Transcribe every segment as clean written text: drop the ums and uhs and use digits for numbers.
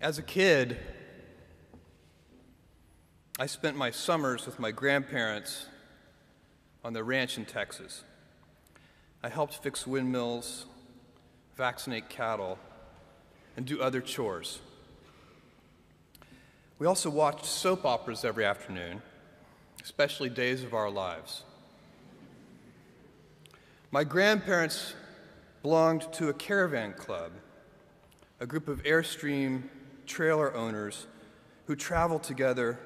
As a kid, I spent my summers with my grandparents on their ranch in Texas. I helped fix windmills, vaccinate cattle, and do other chores. We also watched soap operas every afternoon, especially Days of Our Lives. My grandparents belonged to a Caravan Club, a group of Airstream trailer owners who traveled together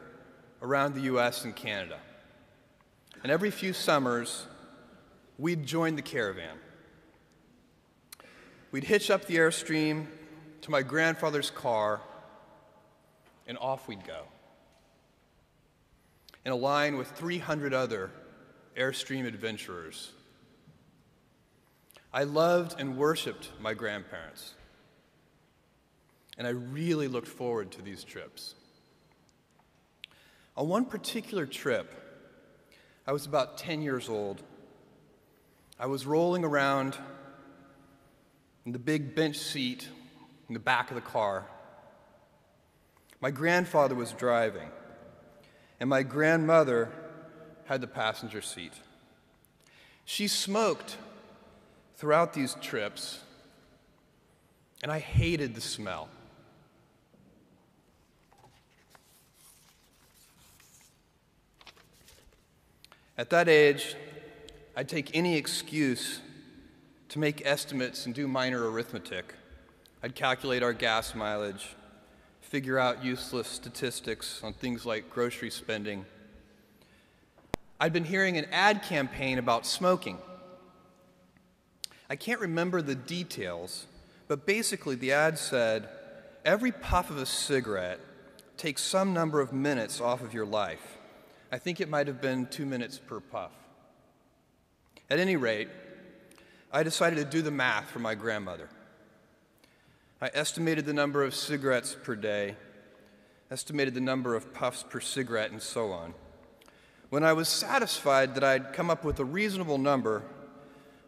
around the US and Canada. And every few summers, we'd join the caravan. We'd hitch up the Airstream to my grandfather's car, and off we'd go, in a line with 300 other Airstream adventurers. I loved and worshiped my grandparents, and I really looked forward to these trips. On one particular trip, I was about 10 years old. I was rolling around in the big bench seat in the back of the car. My grandfather was driving, and my grandmother had the passenger seat. She smoked throughout these trips, and I hated the smell. At that age, I'd take any excuse to make estimates and do minor arithmetic. I'd calculate our gas mileage, figure out useless statistics on things like grocery spending. I'd been hearing an ad campaign about smoking. I can't remember the details, but basically the ad said, every puff of a cigarette takes some number of minutes off of your life. I think it might have been 2 minutes per puff. At any rate, I decided to do the math for my grandmother. I estimated the number of cigarettes per day, estimated the number of puffs per cigarette, and so on. When I was satisfied that I'd come up with a reasonable number,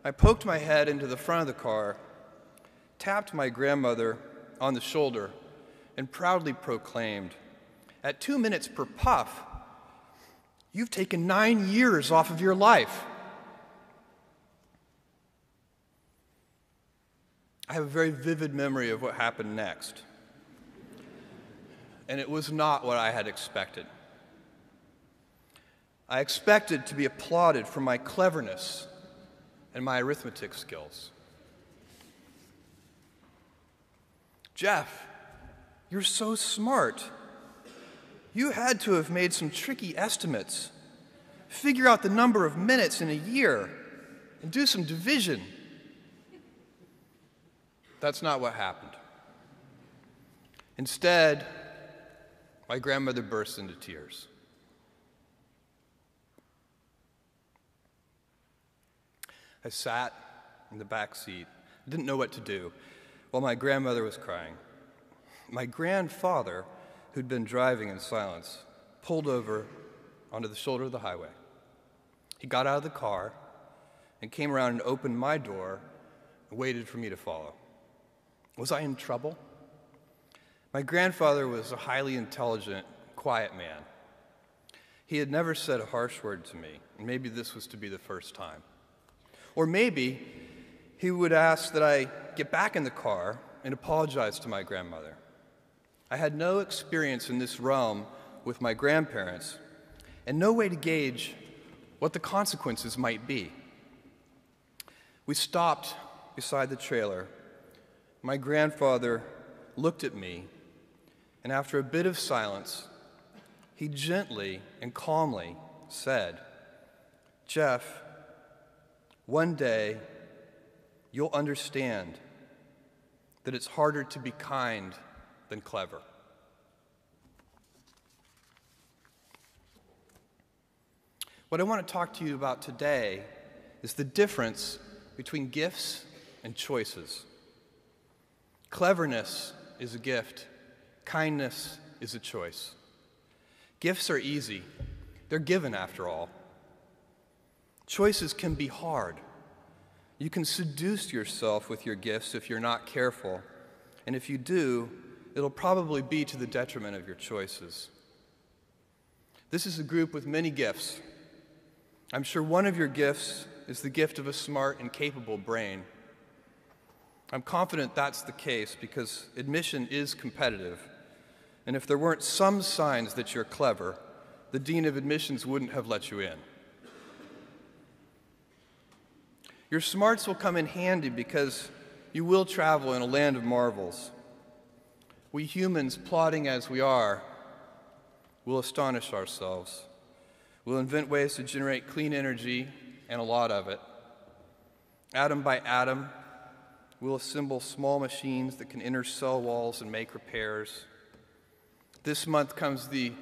I poked my head into the front of the car, tapped my grandmother on the shoulder, and proudly proclaimed, "At 2 minutes per puff, you've taken 9 years off of your life." I have a very vivid memory of what happened next, and it was not what I had expected. I expected to be applauded for my cleverness and my arithmetic skills. "Jeff, you're so smart. You had to have made some tricky estimates. Figure out the number of minutes in a year and do some division." That's not what happened. Instead, my grandmother burst into tears. I sat in the back seat, didn't know what to do, while my grandmother was crying. My grandfather, who'd been driving in silence, pulled over onto the shoulder of the highway. He got out of the car and came around and opened my door and waited for me to follow. Was I in trouble? My grandfather was a highly intelligent, quiet man. He had never said a harsh word to me, and maybe this was to be the first time. Or maybe he would ask that I get back in the car and apologize to my grandmother. I had no experience in this realm with my grandparents and no way to gauge what the consequences might be. We stopped beside the trailer. My grandfather looked at me, and after a bit of silence, he gently and calmly said, "Jeff, one day you'll understand that it's harder to be kind than clever." What I want to talk to you about today is the difference between gifts and choices. Cleverness is a gift. Kindness is a choice. Gifts are easy. They're given, after all. Choices can be hard. You can seduce yourself with your gifts if you're not careful, and if you do, it'll probably be to the detriment of your choices. This is a group with many gifts. I'm sure one of your gifts is the gift of a smart and capable brain. I'm confident that's the case because admission is competitive, and if there weren't some signs that you're clever, the dean of admissions wouldn't have let you in. Your smarts will come in handy because you will travel in a land of marvels. We humans, plodding as we are, will astonish ourselves. We'll invent ways to generate clean energy, and a lot of it. Atom by atom, we'll assemble small machines that can enter cell walls and make repairs. This month comes the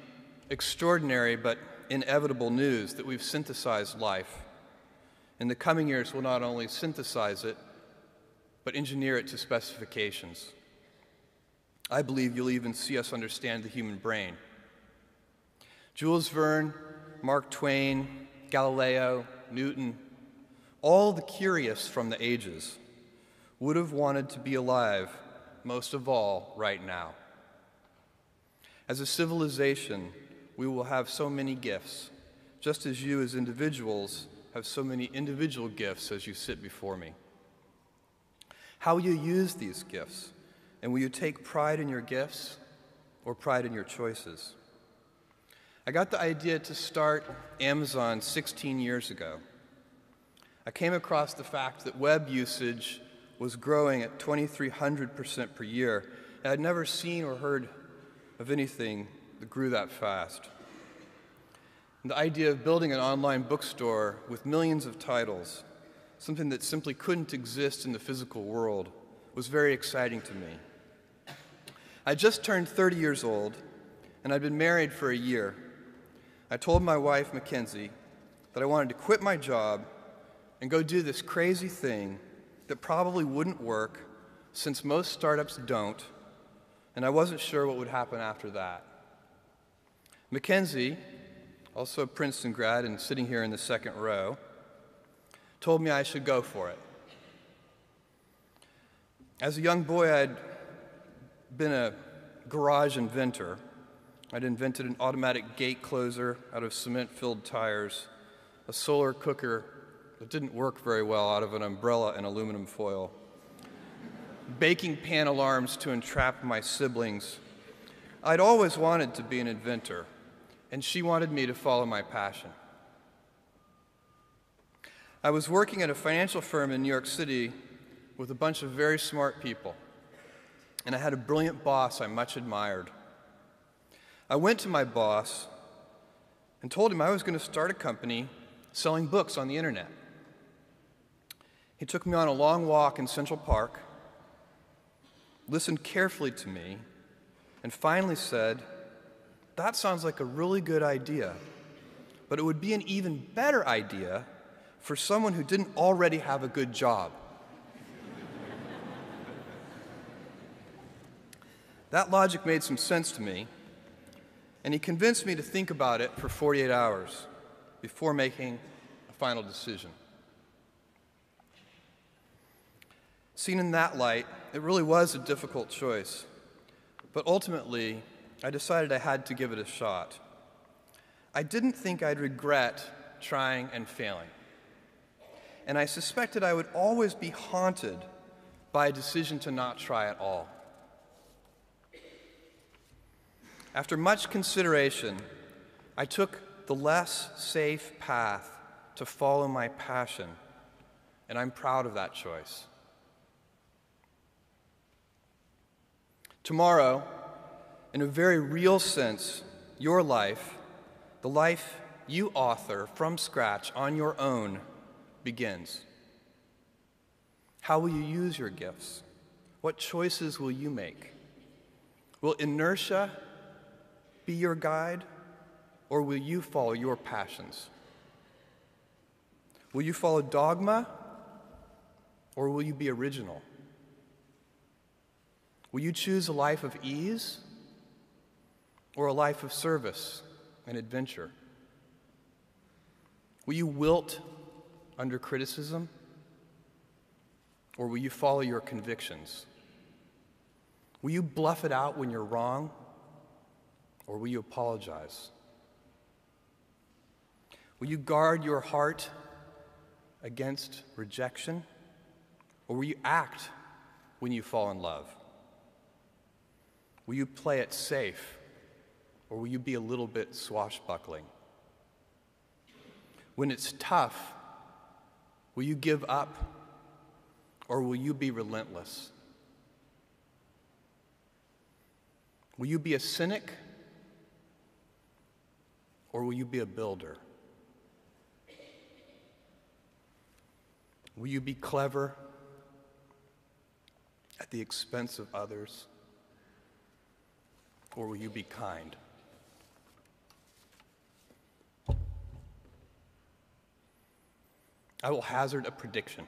extraordinary but inevitable news that we've synthesized life. In the coming years, we'll not only synthesize it, but engineer it to specifications. I believe you'll even see us understand the human brain. Jules Verne, Mark Twain, Galileo, Newton, all the curious from the ages would have wanted to be alive, most of all, right now. As a civilization, we will have so many gifts, just as you as individuals have so many individual gifts as you sit before me. How will you use these gifts? And will you take pride in your gifts or pride in your choices? I got the idea to start Amazon 16 years ago. I came across the fact that web usage was growing at 2,300% per year. And I'd never seen or heard of anything that grew that fast. And the idea of building an online bookstore with millions of titles, something that simply couldn't exist in the physical world, was very exciting to me. I just turned 30 years old, and I'd been married for a year. I told my wife, Mackenzie, that I wanted to quit my job and go do this crazy thing that probably wouldn't work, since most startups don't, and I wasn't sure what would happen after that. Mackenzie, also a Princeton grad and sitting here in the second row, told me I should go for it. As a young boy, I'd been a garage inventor. I'd invented an automatic gate closer out of cement-filled tires, a solar cooker that didn't work very well out of an umbrella and aluminum foil, baking pan alarms to entrap my siblings. I'd always wanted to be an inventor, and she wanted me to follow my passion. I was working at a financial firm in New York City with a bunch of very smart people, and I had a brilliant boss I much admired. I went to my boss and told him I was going to start a company selling books on the internet. He took me on a long walk in Central Park, listened carefully to me, and finally said, "That sounds like a really good idea, but it would be an even better idea for someone who didn't already have a good job." That logic made some sense to me, and he convinced me to think about it for 48 hours before making a final decision. Seen in that light, it really was a difficult choice, but ultimately, I decided I had to give it a shot. I didn't think I'd regret trying and failing, and I suspected I would always be haunted by a decision to not try at all. After much consideration, I took the less safe path to follow my passion, and I'm proud of that choice. Tomorrow, in a very real sense, your life, the life you author from scratch on your own, begins. How will you use your gifts? What choices will you make? Will inertia be your guide, or will you follow your passions? Will you follow dogma, or will you be original? Will you choose a life of ease, or a life of service and adventure? Will you wilt under criticism, or will you follow your convictions? Will you bluff it out when you're wrong, or will you apologize? Will you guard your heart against rejection, or will you act when you fall in love? Will you play it safe, or will you be a little bit swashbuckling? When it's tough, will you give up, or will you be relentless? Will you be a cynic, or will you be a builder? Will you be clever at the expense of others, or will you be kind? I will hazard a prediction.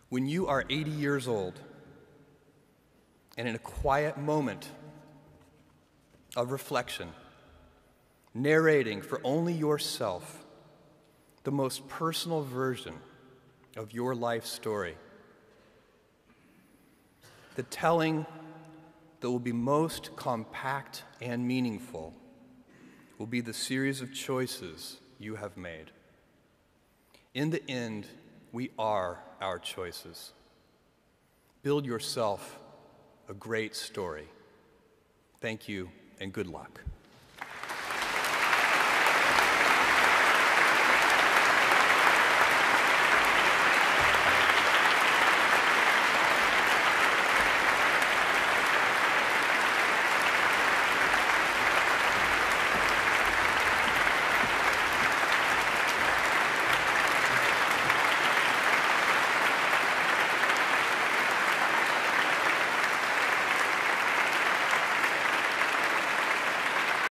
When you are 80 years old, and in a quiet moment of reflection, narrating for only yourself the most personal version of your life story, the telling that will be most compact and meaningful will be the series of choices you have made. In the end, we are our choices. Build yourself a great story. Thank you and good luck.